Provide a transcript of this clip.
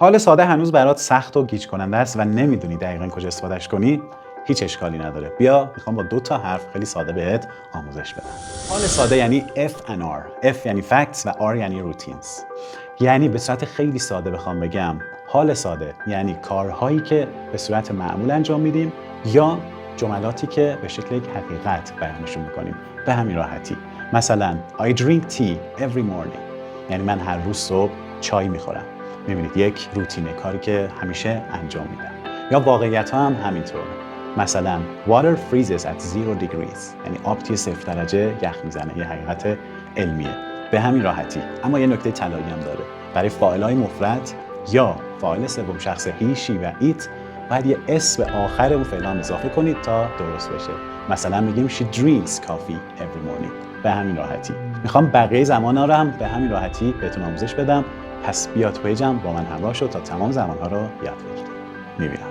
حال ساده هنوز برات سخت و گیج کننده است و نمیدونی دقیقاً کجا استفادهش کنی؟ هیچ اشکالی نداره. بیا میخوام با 2 تا حرف خیلی ساده بهت آموزش بدم. حال ساده یعنی F and R. F یعنی facts و R یعنی routines. یعنی به صورت خیلی ساده بخوام بگم، حال ساده یعنی کارهایی که به صورت معمول انجام میدیم یا جملاتی که به شکل یک حقیقت بیانشون میکنیم. به همین راحتی. مثلا I drink tea every morning. یعنی من هر روز صبح چای میخورم. میبینید یک روتینه، کاری که همیشه انجام میدم. یا واقعیت ها هم همینطور. مثلا water freezes at 0 degrees. یعنی آب توی 0 درجه یخ میزنه. یه حقیقت علمیه. به همین راحتی. اما یه نکته طلایی هم داره. برای فاعل‌های مفرد یا فاعل سوم شخص he, she و it باید یه اس به آخر اون فعل اضافه کنید تا درست بشه. مثلا میگیم she drinks coffee every morning. به همین راحتی. میخوام بقیه زمان‌ها رو هم به همین راحتی بهتون آموزش بدم. پس بیا تو پیجم با من همراه شو تا تمام زمان‌ها رو یاد بگیری. میبینم.